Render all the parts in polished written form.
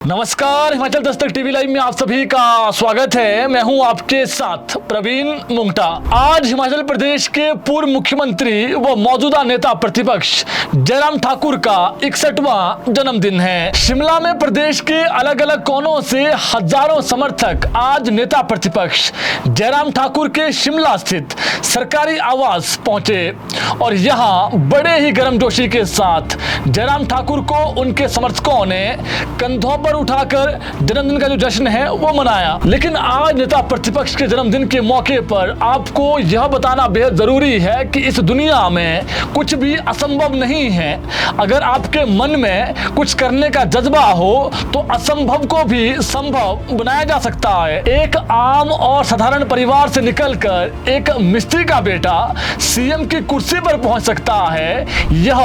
नमस्कार, Himachal Dastak TV live में आप सभी का स्वागत है। मैं हूं आपके साथ प्रवीण मुंगटा। आज हिमाचल प्रदेश के पूर्व मुख्यमंत्री व मौजूदा नेता प्रतिपक्ष जयराम ठाकुर का 61वां जन्मदिन है। शिमला में प्रदेश के अलग अलग कोनों से हजारों समर्थक आज नेता प्रतिपक्ष जयराम ठाकुर के शिमला स्थित सरकारी आवास पहुंचे और यहां बड़े ही गर्मजोशी के साथ जयराम ठाकुर को उनके समर्थकों ने कंधों पर उठाकर जन्मदिन का जो जश्न है वो मनाया। लेकिन आज नेता प्रतिपक्ष के जन्मदिन के मौके पर आपको यह बताना बेहद जरूरी है कि इस दुनिया में कुछ भी असंभव नहीं है। अगर आपके मन में कुछ करने का जज्बा हो तो असंभव को भी संभव बनाया जा सकता है। एक आम और साधारण परिवार से निकलकर एक मिस्त्री का बेटा सीएम की कुर्सी पर पहुंच सकता है, यह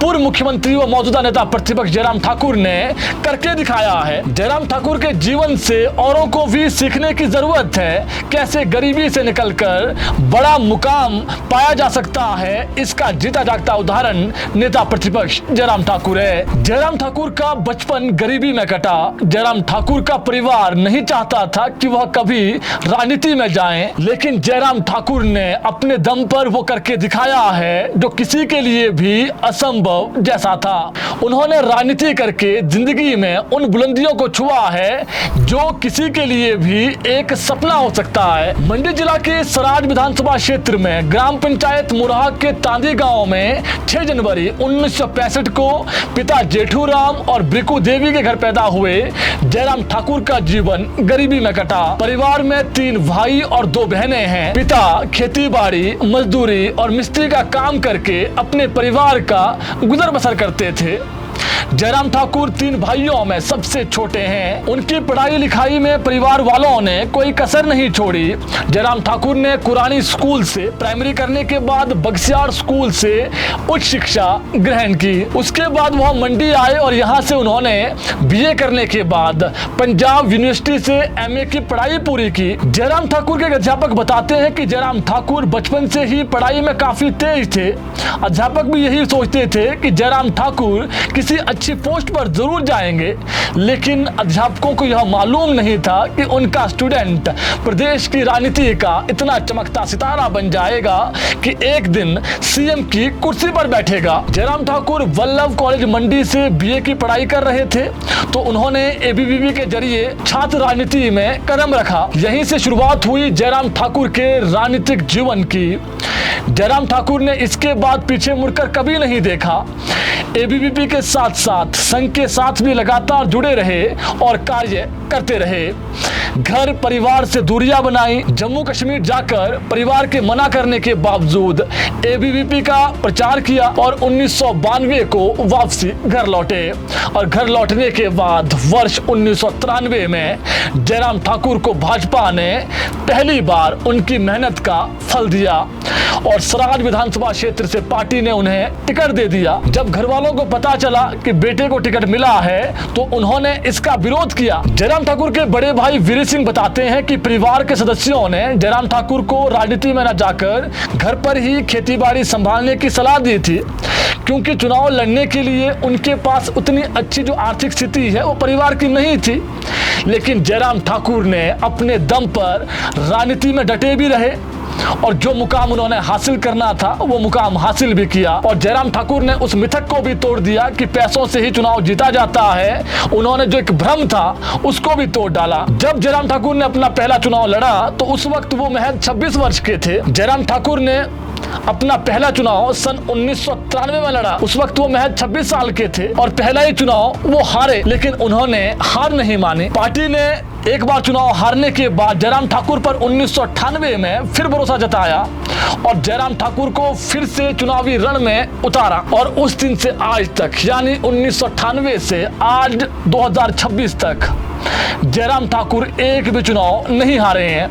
पूर्व मुख्यमंत्री व मौजूदा नेता प्रतिपक्ष जयराम ठाकुर ने करके दिखाया है। जयराम ठाकुर के जीवन से औरों को भी सीखने की जरूरत है। कैसे गरीबी से निकलकर बड़ा मुकाम पाया जा सकता है, इसका जीता जागता उदाहरण नेता प्रतिपक्ष जयराम ठाकुर है। जयराम ठाकुर का बचपन गरीबी में कटा। जयराम ठाकुर का परिवार नहीं चाहता था कि वह कभी राजनीति में जाएं, लेकिन जयराम ठाकुर ने अपने दम पर वो करके दिखाया है जो किसी के लिए भी असंभव जैसा था। उन्होंने राजनीति करके जिंदगी में उन बुलंदियों को छुआ है जो किसी के लिए भी एक सपना हो सकता है। मंडी जिला के सराज विधानसभा क्षेत्र में ग्राम पंचायत मुराह के तांदी गांव में 6 जनवरी 1965 को पिता जेठूराम और ब्रिकू देवी के घर पैदा हुए जयराम ठाकुर का जीवन गरीबी में कटा। परिवार में 3 भाई और 2 बहनें हैं। पिता खेती बाड़ी, मजदूरी और मिस्त्री का काम करके अपने परिवार का गुजर बसर करते थे। जयराम ठाकुर 3 भाइयों में सबसे छोटे हैं। उनकी पढ़ाई लिखाई में परिवार वालों ने कोई कसर नहीं छोड़ी। जयराम ठाकुर ने कुरानी स्कूल से प्राइमरी करने के बाद बगसियाड़ स्कूल से उच्च शिक्षा ग्रहण की। उसके बाद वह मंडी आए और यहाँ से उन्होंने बीए करने के बाद पंजाब यूनिवर्सिटी से एमए की पढ़ाई पूरी की। जयराम ठाकुर के अध्यापक बताते हैं कि जयराम ठाकुर बचपन से ही पढ़ाई में काफी तेज थे। अध्यापक भी यही सोचते थे कि जयराम ठाकुर किसी अच्छी पोस्ट पर जरूर जाएंगे, लेकिन अध्यापकों को यह मालूम नहीं था कि उनका स्टूडेंट प्रदेश की राजनीति का इतना चमकता सितारा बन जाएगा कि एक दिन सीएम की कुर्सी पर बैठेगा। जयराम ठाकुर वल्लभ कॉलेज मंडी से बीए की पढ़ाई कर रहे थे तो उन्होंने एबीवीपी के जरिए छात्र राजनीति में कदम रखा। यहीं से शुरुआत हुई जयराम ठाकुर के राजनीतिक जीवन की। जयराम ठाकुर ने इसके बाद पीछे मुड़कर कभी नहीं देखा। एबीवीपी के साथ साथ संघ के साथ भी लगातार जुड़े रहे और कार्य करते रहे। घर परिवार से दूरियां बनाई। जम्मू कश्मीर जाकर परिवार के मना करने के बावजूद एबीवीपी का प्रचार किया और 1992 को वापसी घर लौटे। और घर लौटने के बाद वर्ष 1993 में जयराम ठाकुर को भाजपा ने पहली बार उनकी मेहनत का फल दिया और सराज विधानसभा क्षेत्र से पार्टी ने उन्हें टिकट दे दिया। जब घर वालों को पता चला कि बेटे को टिकट मिला है तो उन्होंने इसका विरोध किया। जयराम ठाकुर के बड़े भाई वीर सिंह बताते हैं कि परिवार के सदस्यों ने जयराम ठाकुर को राजनीति में न जाकर घर पर ही खेतीबाड़ी संभालने की सलाह दी थी, क्योंकि चुनाव लड़ने के लिए उनके पास उतनी अच्छी जो आर्थिक स्थिति है वो परिवार की नहीं थी। लेकिन जयराम ठाकुर ने अपने दम पर राजनीति में डटे भी रहे और जो मुकाम उन्होंने हासिल करना था वो मुकाम हासिल भी किया। और जयराम ठाकुर ने उस मिथक को भी तोड़ दिया कि पैसों से ही चुनाव जीता जाता है। उन्होंने जो एक भ्रम था उसको भी तोड़ डाला। जब जयराम ठाकुर ने अपना पहला चुनाव लड़ा तो उस वक्त वो महज 26 वर्ष के थे। जयराम ठाकुर ने अपना पहला चुनाव सन 1993 में लड़ा। उस वक्त वो महज 26 साल के थे और पहला ही चुनाव वो हारे, लेकिन उन्होंने हार नहीं मानी। पार्टी ने एक बार चुनाव हारने के बाद जयराम ठाकुर पर 1998 में फिर भरोसा जताया और जयराम ठाकुर को फिर से चुनावी रण में उतारा। और उस दिन से आज तक, यानी 1998 से आज 2026 तक जयराम ठाकुर एक भी चुनाव नहीं हारे हैं।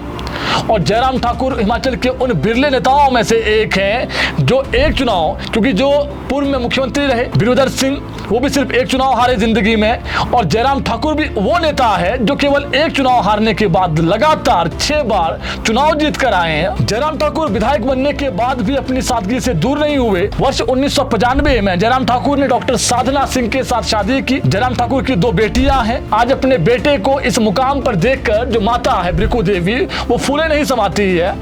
और जयराम ठाकुर हिमाचल के उन बिरले नेताओं में से एक हैं जो एक चुनाव, क्योंकि जो पूर्व में मुख्यमंत्री रहे वीरभद्र सिंह, वो भी सिर्फ एक चुनाव हारे जिंदगी में, और जयराम ठाकुर भी वो नेता है जो केवल एक चुनाव हारने के बाद लगातार 6 बार चुनाव जीत कर आए हैं। जयराम ठाकुर विधायक बनने के बाद भी अपनी सादगी से दूर नहीं हुए। वर्ष 1995 में जयराम ठाकुर ने डॉक्टर साधना सिंह के साथ शादी की। जयराम ठाकुर की 2 बेटियां हैं। आज अपने बेटे को इस मुकाम पर देखकर जो माता है ब्रिकू देवी, वो फूले नहीं समाती है।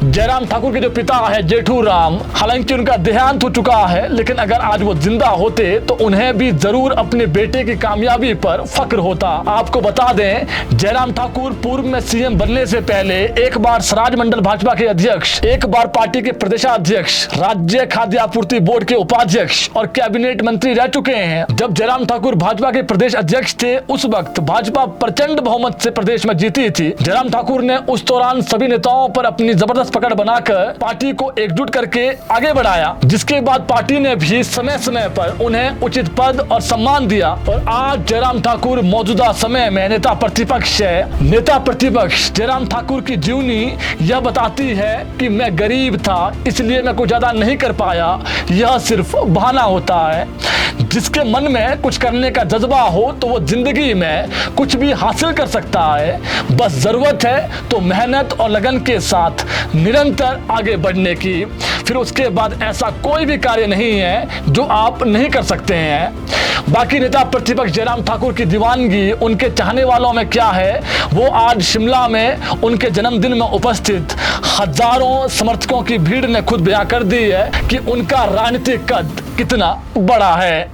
जयराम ठाकुर के जो पिता है जेठू राम, हालांकि उनका देहांत हो चुका है, लेकिन अगर आज वो जिंदा होते तो उन्हें भी जरूर अपने बेटे की कामयाबी पर फक्र होता। आपको बता दें, जयराम ठाकुर पूर्व में सीएम बनने से पहले एक बार स्वराज मंडल भाजपा के अध्यक्ष, एक बार पार्टी के प्रदेशाध्यक्ष, राज्य खाद्य आपूर्ति बोर्ड के उपाध्यक्ष और कैबिनेट मंत्री रह चुके हैं। जब जयराम ठाकुर भाजपा के प्रदेश अध्यक्ष थे, उस वक्त भाजपा प्रचंड बहुमत से प्रदेश में जीती थी। जयराम ठाकुर ने उस दौरान सभी नेताओं पर अपनी जबरदस्त पकड़ बनाकर पार्टी को एकजुट करके आगे बढ़ाया, जिसके बाद पार्टी ने भी समय समय पर उन्हें उचित पद और सम्मान दिया। और आज जयराम ठाकुर मौजूदा समय में नेता प्रतिपक्ष है। नेता प्रतिपक्ष जयराम ठाकुर की जीवनी यह बताती है कि मैं गरीब था, इसलिए मैं कुछ ज्यादा नहीं कर पाया। यह सिर्फ बहाना होता है। जिसके मन में कुछ करने का जज्बा हो तो वो जिंदगी में कुछ भी हासिल कर सकता है। बस जरूरत है तो मेहनत और लगन के साथ निरंतर आगे बढ़ने की। फिर उसके बाद ऐसा कोई भी कार्य नहीं है जो आप नहीं कर सकते हैं। बाकी नेता प्रतिपक्ष जयराम ठाकुर की दीवानगी उनके चाहने वालों में क्या है, वो आज शिमला में उनके जन्मदिन में उपस्थित हजारों समर्थकों की भीड़ ने खुद बयां कर दी है कि उनका राजनीतिक कद कितना बड़ा है।